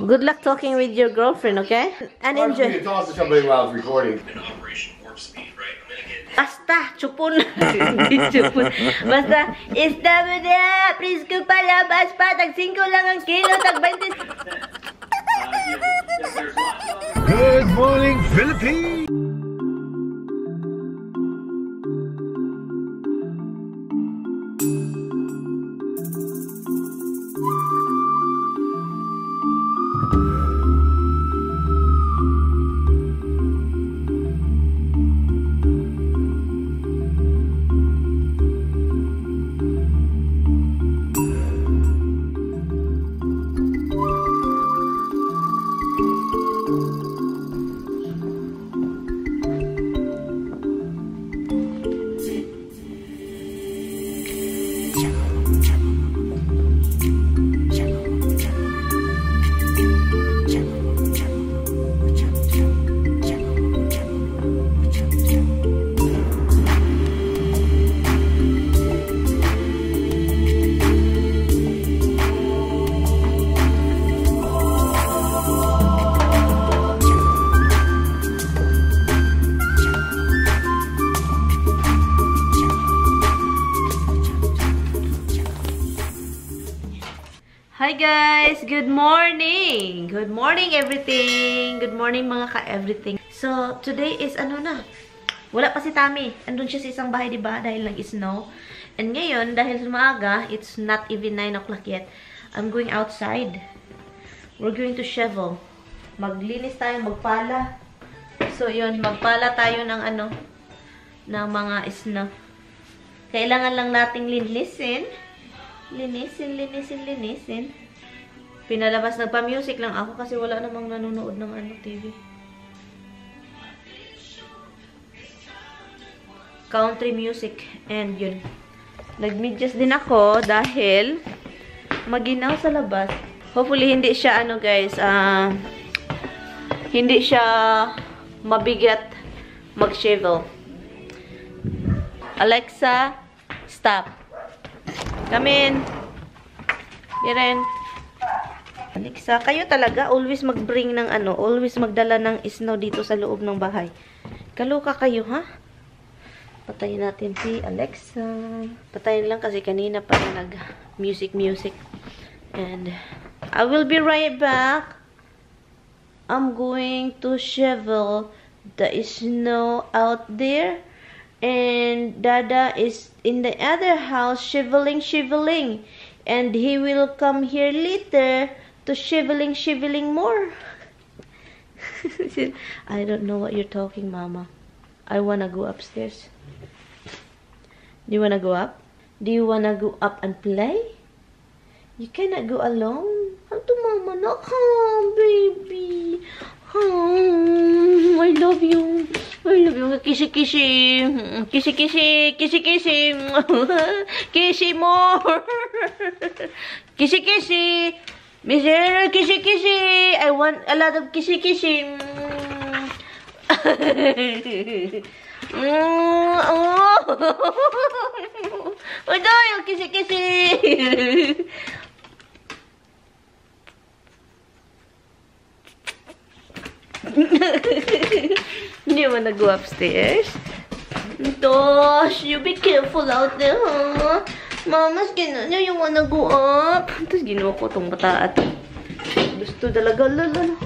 Good luck talking with your girlfriend, okay? And enjoy. You talk to somebody while I was recording. Basta, chupon. Hindi chupon. Basta, isda mo na. Please ko palabas pa. Tag 5 lang ang kilo. Tag 20. Good morning, Philippines! Hi guys! Good morning! Good morning everything! Good morning mga ka-everything. So, today is ano na? Wala pa si Tami. Andun siya sa isang bahay, diba? Dahil nag-snow. And ngayon, dahil maaga, it's not even 9 o'clock yet. I'm going outside. We're going to shovel. Maglinis tayo, magpala. So, yun. Magpala tayo ng ano, ng mga snow. Kailangan lang nating linisin. Linisin. Pinalabas, nagpa-music lang ako kasi wala namang nanonood ng ano, TV. Country music. And yun. Nag-medyas din ako dahil maginaw sa labas. Hopefully, hindi siya, ano guys, hindi siya mabigat mag-shovel. Alexa, stop. Come in. Biren. Alexa, kayo talaga always mag-bring ng ano, always magdala ng snow dito sa loob ng bahay. Kaloka kayo, ha? Patayin natin si Alexa. Patayin lang kasi kanina pa nag-music. And I will be right back. I'm going to shovel the snow out there. And Dada is in the other house shoveling. And he will come here later to shoveling more. I don't know what you're talking, Mama. I wanna go upstairs. Do you wanna go up? Do you wanna go up and play? You cannot go alone. Hanto Mama na. Baby. I love you. Kissy. Kissy more. Kissy. Mister kissy. I want a lot of kissy. Oh, kissy. You wanna go upstairs? Gosh, you be careful out there, huh? Mama's gano'n, you wanna go up? Tapos ginawa ko itong bata at gusto talaga, lalo.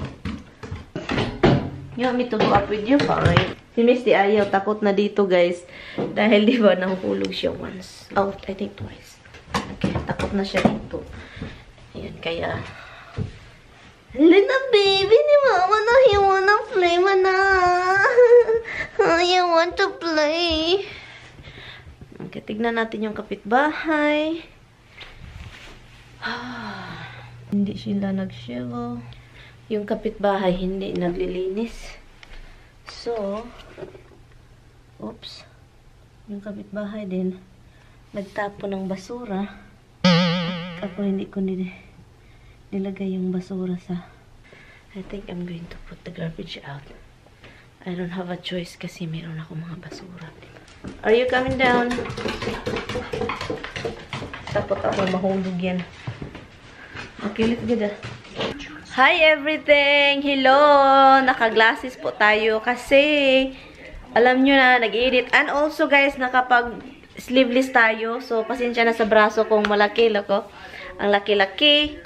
You want me to go up with you? Fine. Si Misty ayaw, takot na dito, guys. Dahil diba, nahulog siya once. Oh, I think twice. Okay, takot na siya dito. Ayan, kaya... Little baby ni Mama na, you wanna play, Mana? You want to play? Okay, tignan natin yung kapitbahay. Hindi sila nag-shovel. Yung kapitbahay hindi naglilinis. So, oops. Yung kapitbahay din nagtapo ng basura. Ako hindi ko nilagay yung basura sa... I think I'm going to put the garbage out. I don't have a choice kasi meron ako mga basura. Are you coming down? Takot ako mahulog yan. Okay, let's get that. Hi everything! Hello! Naka-glasses po tayo kasi alam nyo na, nag-edit. And also guys, nakapag-sleeveless tayo. So, pasensya na sa braso kung malaki lako. Ang laki-laki.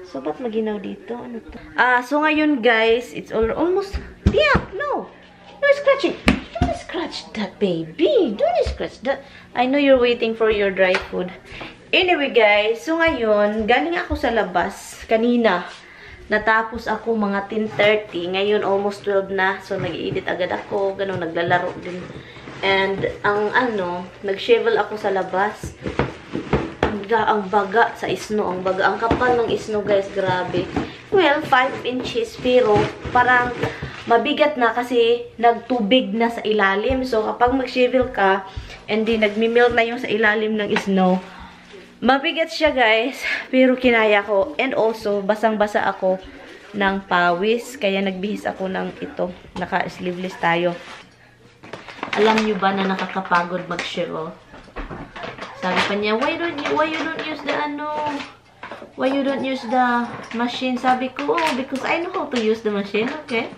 So, ba't maginaw dito? Ano to? So ngayon guys, it's almost... Yeah, no! No scratching! Don't scratch that, baby! Don't scratch that! I know you're waiting for your dry food. Anyway guys, so ngayon, galing ako sa labas kanina. Natapos ako mga 10:30. Ngayon, almost 12 na. So, nag-edit agad ako. Ganun, naglalaro din. And, nag-shovel ako sa labas. Ang baga sa isno. Ang kapal ng isno, guys. Grabe. Well, 5 inches. Pero, parang mabigat na kasi nagtubig na sa ilalim. So, kapag mag-shovel ka, and then nagmi-melt na yung sa ilalim ng isno, mabigat siya guys, pero kinaya ko. And also, basang-basa ako ng pawis. Kaya nagbihis ako ng ito. Naka-sleeveless tayo. Alam nyo ba na nakakapagod mag-shovel? Sabi pa niya, why you don't use the machine? Sabi ko, oh, because I know how to use the machine, okay?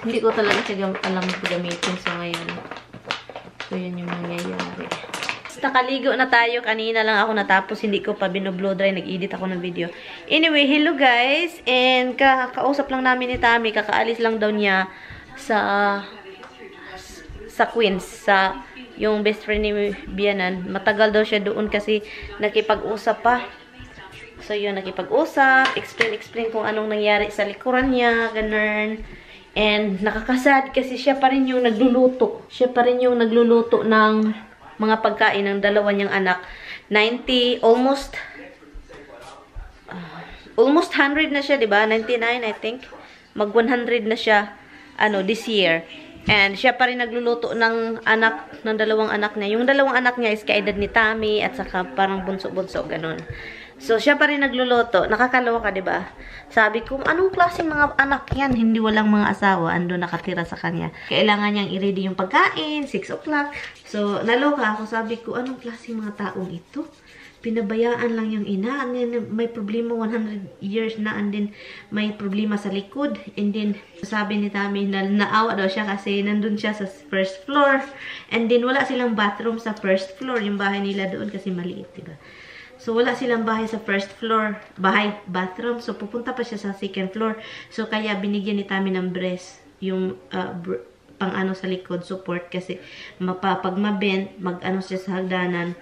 Hindi ko talaga siya alam gamitin. So, ngayon. So, yun yung nangyayari. Nakaligo na tayo. Kanina lang ako natapos. Hindi ko pa binoblow dry. Nag-edit ako ng video. Anyway, hello guys. And kakausap lang namin ni Tami. Kakaalis lang daw niya sa Queens. Sa yung best friend ni Bianan. Matagal daw siya doon kasi nakipag-usap pa. So yun, nakipag-usap. Explain kung anong nangyari sa likuran niya. Ganun. And nakakasad kasi siya pa rin yung nagluluto. Siya pa rin yung nagluluto ng mga pagkain ng dalawa niyang anak. 90, almost 100 na siya, 'di ba? 99 I think. Mag 100 na siya this year. And siya pa rin nagluluto ng dalawang anak niya. Yung dalawang anak niya is kaedad ni Tami at saka parang bunso-bunso ganun. So siya pa rin nagluluto. Nakakaloka ka, 'di ba? Sabi ko, anong klaseng mga anak yan? Hindi walang mga asawa. Ando nakatira sa kanya. Kailangan niyang i-ready yung pagkain. 6 o'clock. So, naloka ako. Sabi ko, anong klaseng mga taong ito? Pinabayaan lang yung ina. And then, may problema 100 years na. And then, may problema sa likod. And then, sabi ni Tami na naawa daw siya kasi nandun siya sa first floor. And then, wala silang bathroom sa first floor. Yung bahay nila doon kasi maliit, diba? So, wala silang bahay sa first floor. Bathroom. So, pupunta pa siya sa second floor. So, kaya binigyan ni Tami ng breast. Yung pang sa likod, support. Kasi, pag mabend, siya sa hagdanan,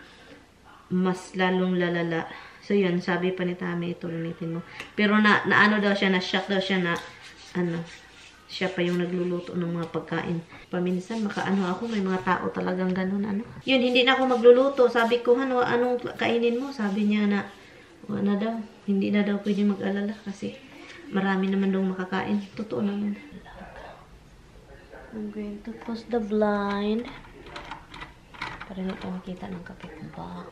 mas lalong lalala. So, yun. Sabi pa ni Tami, ito ulitin mo. Pero, daw siya, na-shock daw siya na, siya pa yung nagluluto ng mga pagkain. Paminsan, ako, may mga tao talagang ganun, Yun, hindi na ako magluluto. Sabi ko, anong kainin mo? Sabi niya na, wala daw. Hindi na daw pwede mag-alala kasi marami naman daw makakain. Totoo naman. I'm going to close the blind. Para hindi tayo makita ng kape ko ba.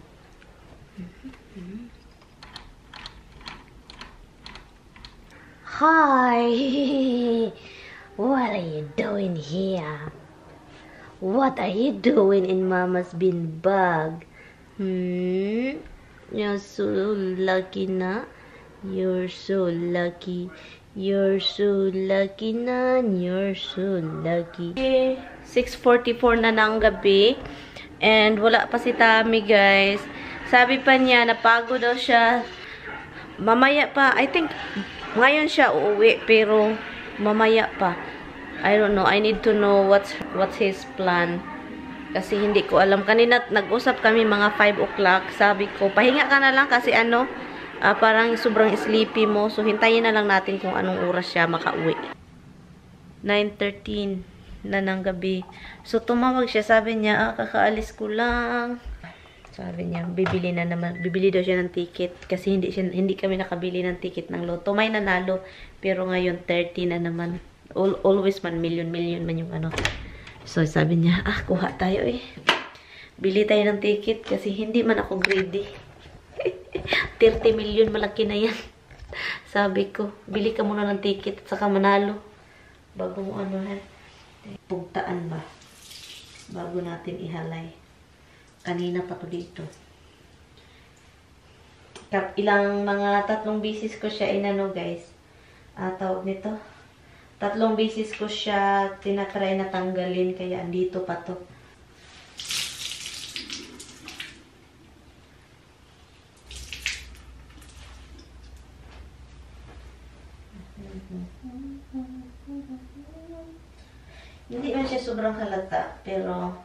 Hi! What are you doing here? What are you doing in Mama's bin bag? You're so lucky na. You're so lucky. You're so lucky na. You're so lucky. 6:44 na ng gabi. And wala pa si Tami, guys. Sabi pa niya, napagod daw siya. Mamaya pa. I think, ngayon siya uuwi. Pero, mamaya pa. I don't know. I need to know what's his plan. Kasi hindi ko alam. Kanina nag-usap kami mga 5 o'clock. Sabi ko, pahinga ka na lang kasi parang sobrang sleepy mo. So, hintayin na lang natin kung anong oras siya makauwi. 9:13 na ng gabi. So, tumawag siya. Sabi niya, kakaalis ko lang. Sabi niya, bibili daw siya ng ticket. Kasi hindi kami nakabili ng ticket ng loto. May nanalo. Pero ngayon, 30 na naman. Always man, million man yung So, sabi niya, kuha tayo eh. Bili tayo ng ticket kasi hindi man ako greedy. 30 million, malaki na yan. Sabi ko, bili ka muna ng ticket at saka manalo. Bago mo pugtaan ba? Bago natin ihalay. Kanina pa to dito. Ilang mga 3 bisis ko siya guys. tawag nito. 3 beses ko siya tinatry na tanggalin, kaya andito pa to. Hindi man siya sobrang halata, pero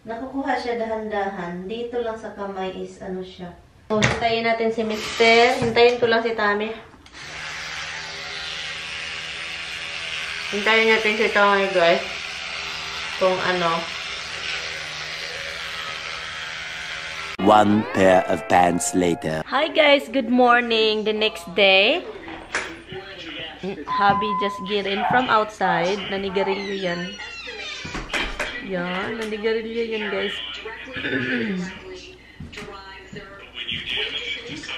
nakukuha siya dahan-dahan. Dito lang sa kamay is ano siya. So, hintayin natin si Mister. Hintayin ko lang si Tami. Hintayin natin si Tami, guys. Kung ano. One pair of pants later. Hi guys, good morning. The next day, hubby just get in from outside. Nanigarilyo yan. Yan, nanigarilyo yan guys.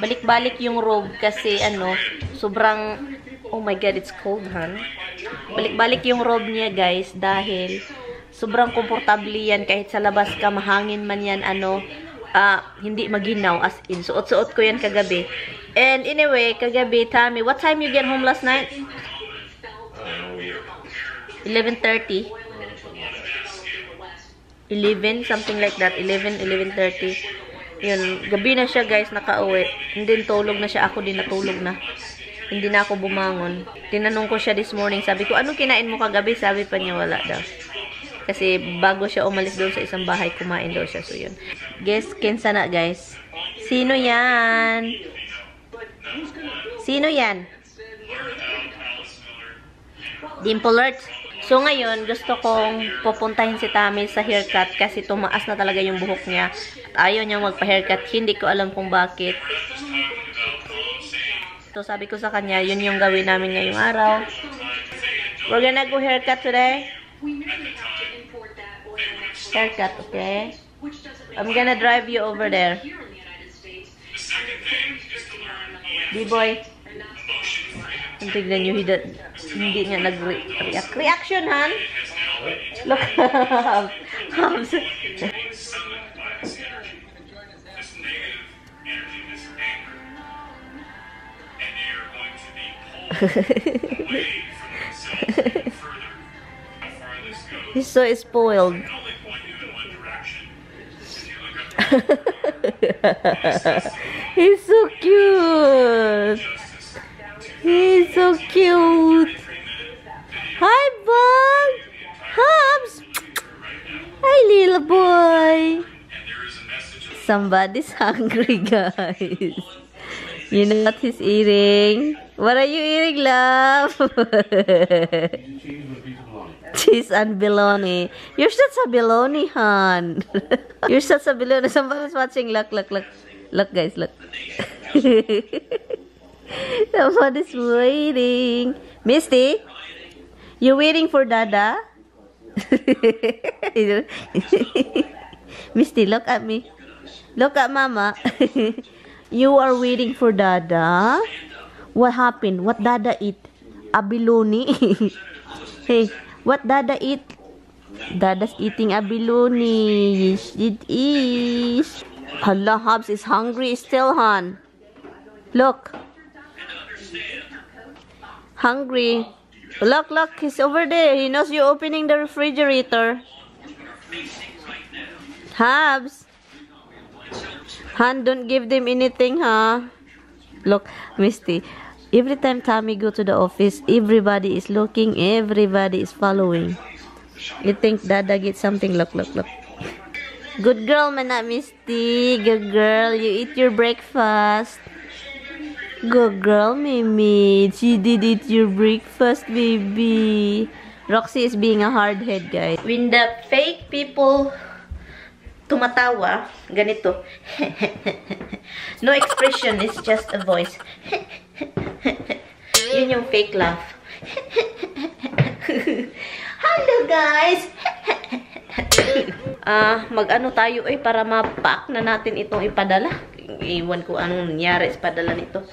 Balik-balik yung robe kasi ano, sobrang, oh my god, it's cold, han. Balik-balik yung robe niya guys dahil sobrang komportable yan kahit sa labas ka, mahangin man yan, ano, hindi maginaw, as in. Suot-suot ko yan kagabi. And anyway, kagabi, Tami, what time you get home last night? 11:30. 11, something like that. 11:30. Yun, gabi na siya guys, nakauwi. Hindi tulog na siya, ako din natulog na. Hindi na ako bumangon. Tinanong ko siya this morning, sabi ko, anong kinain mo kagabi? Sabi pa niya, wala daw. Kasi bago siya umalis doon sa isang bahay, kumain daw siya. So, yun. Guess, kinsa na, guys? Sino yan? Sino yan? Dimple Earth. So, ngayon, gusto kong pupuntahin si Tami sa haircut kasi tumaas na talaga yung buhok niya. At ayaw niya magpa-haircut. Hindi ko alam kung bakit. So, sabi ko sa kanya, yun yung gawin namin ngayong araw. We're gonna go haircut today. Haircut, okay? I'm gonna drive you over there. D-boy. Tignan nyo, hindi nga nag-react. Reaction, han? Look. He's so spoiled. He's so cute. He's so cute. Hi, Bug. Hubs. Hi, little boy. Somebody's hungry, guys. You know what he's eating? What are you eating, love? Cheese and bologna. You're such a bologna, hon. You're such a bologna. Somebody's watching. Look, look, look. Look, guys, look. Somebody's waiting. Misty, you waiting for Dada? Misty, look at me. Look at Mama. You are waiting for Dada? What happened? What Dada eat? Abalone? Hey, what Dada eat? Dada's eating abalone. Yes, it is. Hala, Hubs is hungry still, hon. Look. Hungry. Look, look, he's over there. He knows you're opening the refrigerator. Hubs. Han, don't give them anything, huh? Look, Misty. Every time Tommy go to the office, everybody is looking, everybody is following. You think Dada get something? Look, look, look. Good girl, mana Misty. Good girl. You eat your breakfast. Good girl, Mimi. She did eat your breakfast, baby. Roxy is being a hardhead, guys. When the fake people tumatawa, ganito. No expression, it's just a voice. Yun yung fake laugh. Hello, guys. Mag-ano tayo para ma-pack na natin itong ipadala. Iwan ko anong nangyari sa padala nito.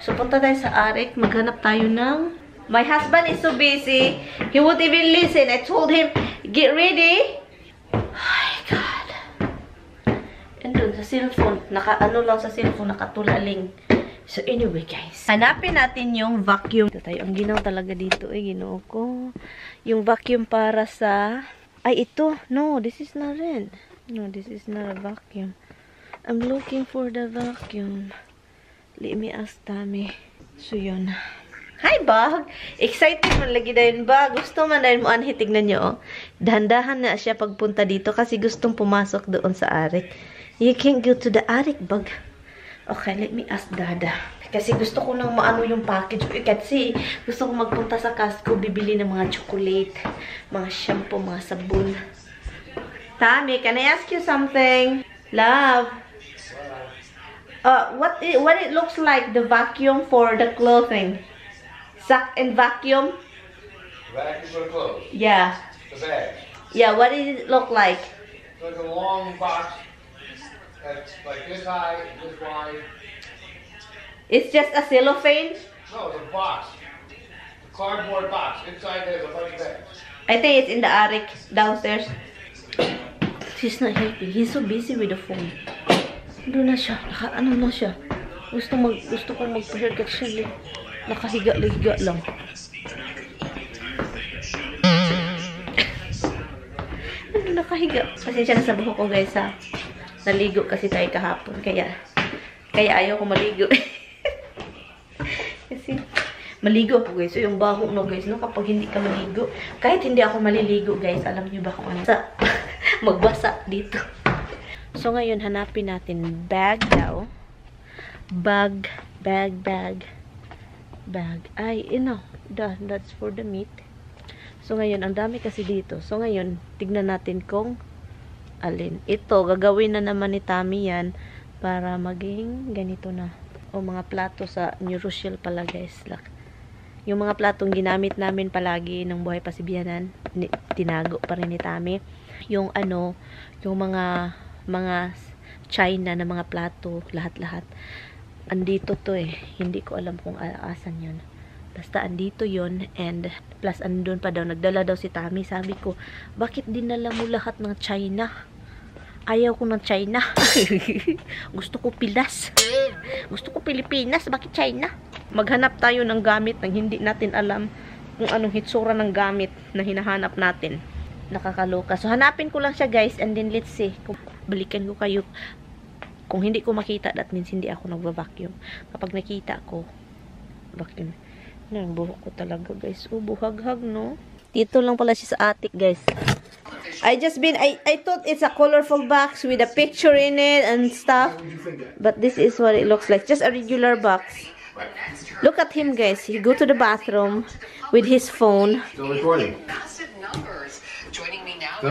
So, punta tayo sa Arik. Maghanap tayo ng... My husband is so busy. He won't even listen. I told him, get ready. Oh my God. And dun, sa cellphone. Naka-ano lang sa cellphone. Nakatulaling. So anyway guys, hanapin natin yung vacuum. Ito tayo, ang ginaw talaga dito ginoo ko. Yung vacuum para sa, ay ito, no, this is not it. No, this is not a vacuum. I'm looking for the vacuum. Let me ask Tami. So yun. Hi Bag! Excited man lagi dahil ba? Gusto man dahil mo anhi, tignan nyo oh. Dahan-dahan na siya pagpunta dito kasi gustong pumasok doon sa attic. You can't go to the attic, Bag. Okay, let me ask Dada. Kasi gusto ko nang maano yung package. Kasi gusto ko magpunta sa Costco, bibili ng mga chocolate, mga shampoo, mga sabon. Tami, can I ask you something? Love. What it looks like, the vacuum for the clothing? Suck and vacuum? Vacuum for the clothes. Yeah. The bag. Yeah, what does it look like? It's like a long box that's like this high, this wide. It's just a cellophane? No, it's a box. A cardboard box. Inside there's a bunch of bags. I think it's in the attic downstairs. He's not helping. He's so busy with the phone. Doon na siya. Ano na siya? Gusto kong magpa-haircut siya. Nakahiga-liga lang. Nakahiga. Pasensya na sa buhok ko guys ha. Naligo kasi tayo kahapon. Kaya ayaw ko maligo. Kasi maligo ako guys. So yung baho no guys. No? Kapag hindi ka maligo. Kahit hindi ako maliligo guys. Alam niyo ba kung ano? Magbasa dito. So ngayon hanapin natin bag daw. Bag. Ay, that's for the meat. So ngayon, ang dami kasi dito. So ngayon, tignan natin kung alin. Ito, gagawin na naman ni Tami yan para maging ganito na. O mga plato sa New Rochelle pala guys. Yung mga platong ginamit namin palagi ng buhay pasibyanan, tinago pa rin ni Tami. Yung yung mga China na mga plato, lahat-lahat. Andito to hindi ko alam kung asan yun. Basta andito yun, and plus andun pa daw, nagdala daw si Tami. Sabi ko, bakit dinala mo lahat ng China? Ayaw ko ng China. Gusto ko Pilas. Gusto ko Pilipinas, bakit China? Maghanap tayo ng gamit nang hindi natin alam kung anong hitsura ng gamit na hinahanap natin. Nakakaloka. So hanapin ko lang siya guys, and then let's see. Balikan ko kayo. Kung hindi ko makita, that means hindi ako nagva-vacuum. Kapag nakita ko, vacuum. Ang buhok ko talaga, guys. Oh, buhag-hag, no? Dito lang pala siya sa attic, guys. I thought it's a colorful box with a picture in it and stuff. But this is what it looks like. Just a regular box. Look at him, guys. He go to the bathroom with his phone. Still recording. Still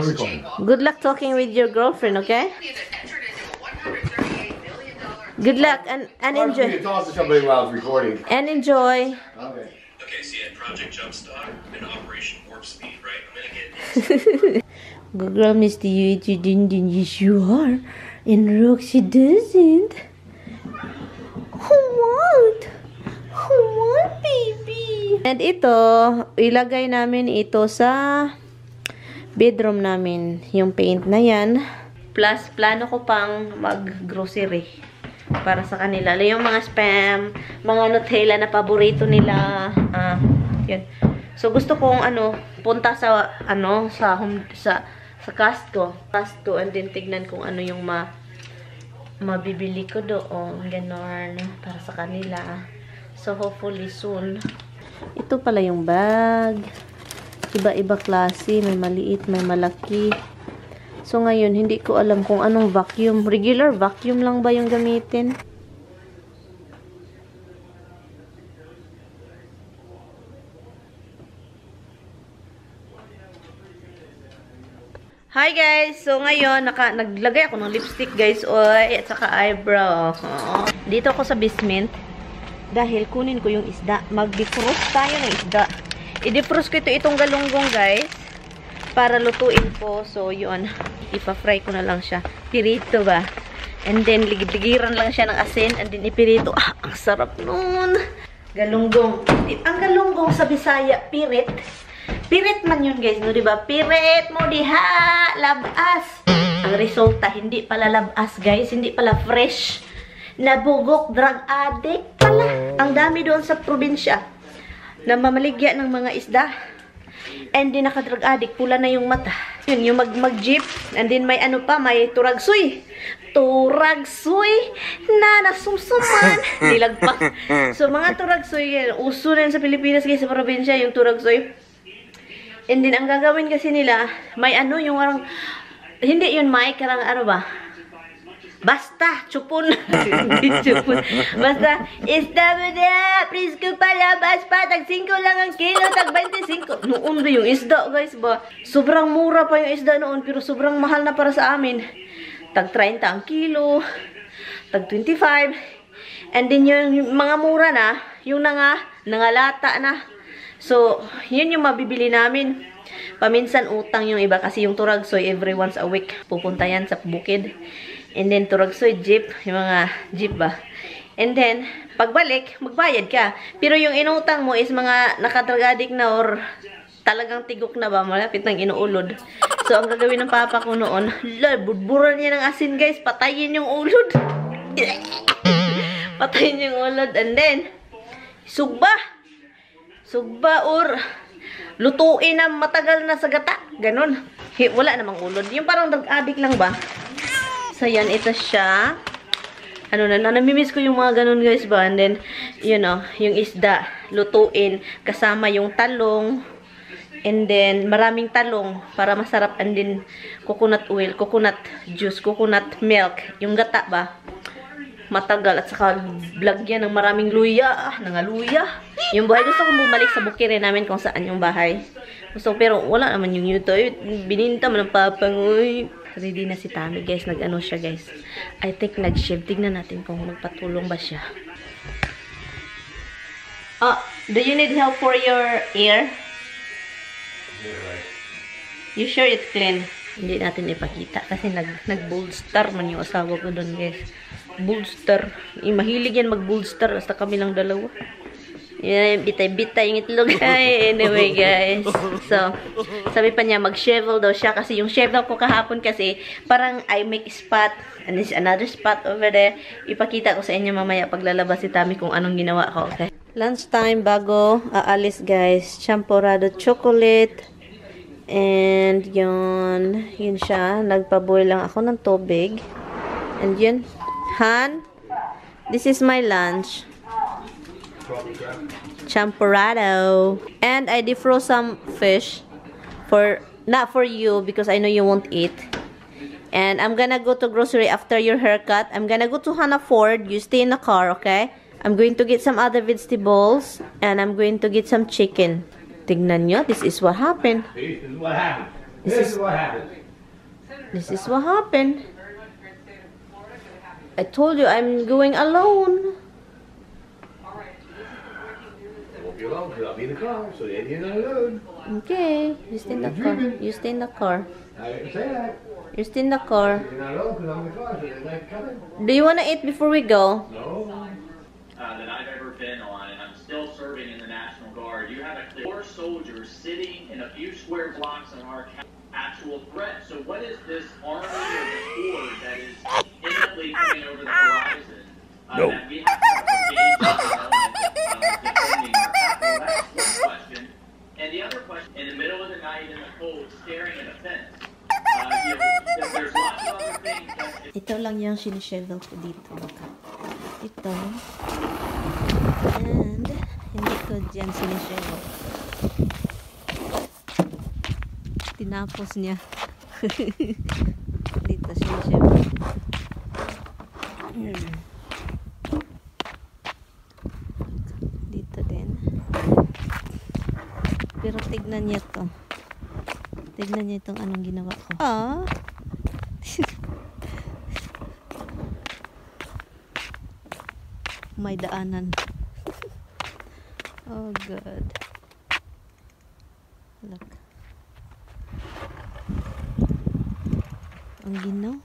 recording. Good luck talking with your girlfriend, okay? Good luck and enjoy. Talk to somebody while it's recording. And enjoy. Okay. Okay, so you had Project Jumpstart and Operation Warp Speed, right? I'm gonna get Google Mr. You didn't, yes you are. And Roxy doesn't. Who want, baby? And ito, ilagay namin ito sa bedroom namin. Yung paint na yan. Plus, plano ko pang mag-grocery para sa kanila. Yung mga spam, mga Nutella na paborito nila. Yun. So, gusto kong, punta sa, sa Costco, and then tignan kung ano yung mabibili ko doon. Ganon. Para sa kanila. So, hopefully soon. Ito pala yung bag. Iba-iba klase. May maliit, may malaki. So, ngayon, hindi ko alam kung anong vacuum. Regular vacuum lang ba yung gamitin? Hi guys! So, ngayon, naglagay ako ng lipstick guys. Oy, at saka eyebrow. Dito ako sa basement. Dahil kunin ko yung isda. Mag-defrost tayo ng isda. I-defrost ko itong galunggong guys. Para lutuin ko. So, yun. Ipa-fry ko na lang siya. Pirito ba? And then, ligiran lang siya ng asin. And then, ipirito. Ang sarap nun. Galunggong. Ang galunggong sa Bisaya, pirit. Pirit man yun, guys. No, diba? Pirit mo diha. Labas. Ang resulta, hindi pala labas, guys. Hindi pala fresh. nabugok, drug addict pala. Ang dami doon sa probinsya na mamaligya ng mga isda. And then naka-drug addict, pula na yung mata. Yun, yung mag-jeep. And then may ano pa, may turagsoy. Turagsoy na nasumsuman. Nilagpas. So mga turagsoy, uso rin sa Pilipinas guys, sa probinsya, yung turagsoy. And then ang gagawin kasi nila, may ano, yung parang, hindi yun may, karang ano ba? Basta, chupon. Hindi chupon. Basta, isda mo na, please ko palabas pa, tag 5 lang ang kilo, tag 25. Noon ba yung isda, guys ba? Sobrang mura pa yung isda noon, pero sobrang mahal na para sa amin. Tag 30 ang kilo, tag 25. And then yung mga mura na, yung nangalata na. So, yun yung mabibili namin. Paminsan utang yung iba kasi yung turagsoy every once a week. Pupunta yan sa bukid. And then, turagsoy, jeep. Yung mga jeep ba? And then, pagbalik, magbayad ka. Pero yung inutang mo is mga nakadragadik na or talagang tigok na ba? Malapit ng inuulod. So, ang gagawin ng papa ko noon, budburan niya ng asin, guys. Patayin yung ulod. Patayin yung ulod. And then, sugba. Sugba or lutuin na matagal na sa gata. Ganon. Wala namang ulod. Yung parang drug-addict lang ba? So, yan, ito siya. Ano na, namimiss ko yung mga ganun, guys, ba? And then, you know, yung isda, lutuin, kasama yung talong, and then, maraming talong, para masarap, and then, coconut oil, coconut juice, coconut milk, yung gata ba? Matagal, at saka, lagyan ng maraming luya, nangaluya. Yung bahay, gusto kong bumalik sa bukirin namin kung saan yung bahay. Gusto, pero, wala naman yung YouTube, bininta mo ng papangoy. Ready na si Tami, guys. Nag-ano siya, guys. I think nag-shave. Tignan natin kung magpatulong ba siya. Oh, do you need help for your ear? You sure it's clean? Hindi natin ipakita kasi nag-bolster man yung asawa ko doon, guys. Bolster. Mahilig yan mag-bolster. Basta kami lang dalawa. Yan, bitay-bitay yung itlog. Ay, anyway, guys. So, sabi pa niya, mag-shovel daw siya. Kasi yung shovel ko kahapon kasi, parang I make spot. And there's another spot over there. Ipakita ko sa inyo mamaya paglalabas si Tami kung anong ginawa ko, okay? Lunchtime bago aalis, guys. Champorado chocolate. And yun siya. Nagpaboil lang ako ng tubig. And yun. Han, this is my lunch. Champorado. And I defrost some fish not for you because I know you won't eat. And I'm gonna go to grocery after your haircut. I'm gonna go to Hannah Ford. You stay in the car, okay? I'm going to get some other vegetables and I'm going to get some chicken. Tignan nyo, this is what happened. This is what happened. This is what happened. This is what happened. I told you I'm going alone. Won't be alone because I'll be in the car, so then you're not alone. Okay, you stay in the car. You stay in the car. I didn't say that. You stay in the car. You're not alone because I'm in the car, so then they're coming. Do you want to eat before we go? No. That I've ever been on, and I'm still serving in the National Guard. You have a clear soldiers sitting in a few square blocks on our actual threat. So what is this army or this horde that is imminently coming over the horizon? No. That we have to engage in defending our capital? That's one question. And the other question, in the middle of the night in the cold, staring at a fence. There's lots of other things that... Ito lang yung sinishevel ko dito. Baka. Ito. And, hindi ko dyan sinishevel. Tinapos niya. Dito sinishevel. Dito din. Pero tignan niya to. Tignan niya itong anong ginawa ko. Ah! May daanan. Oh, good. Look. Ang ginaw.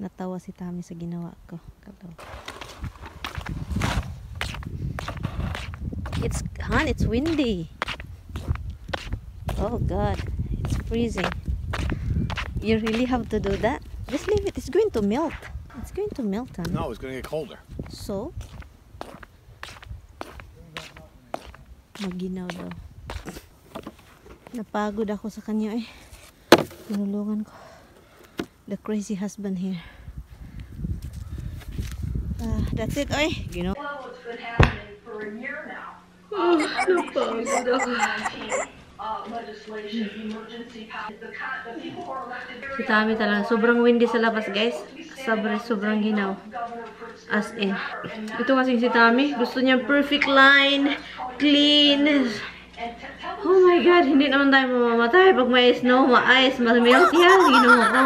Natawa si Tami sa ginawa ko. Kalaw. It's windy. Oh God, it's freezing. You really have to do that? Just leave it. It's going to melt. going to melt, huh? No, it's going to get colder. So? Maginaw daw. Napagod ako sa kanya eh. Tinulungan ko. The crazy husband here. That's it, oy. You know? Well, it's been happening for a year now. Napagod ako. Legislation, emergency power. The people who are elected. Si Tami talaga. Sobrang windy sa labas, guys. Sobrang ginaw. As in. Ito kasing si Tami. Gusto niya perfect line. Clean. Oh my God. Hindi naman tayo mamamatay. Pag may snow, ma-ice, ma-melt yan. Ginawa ko.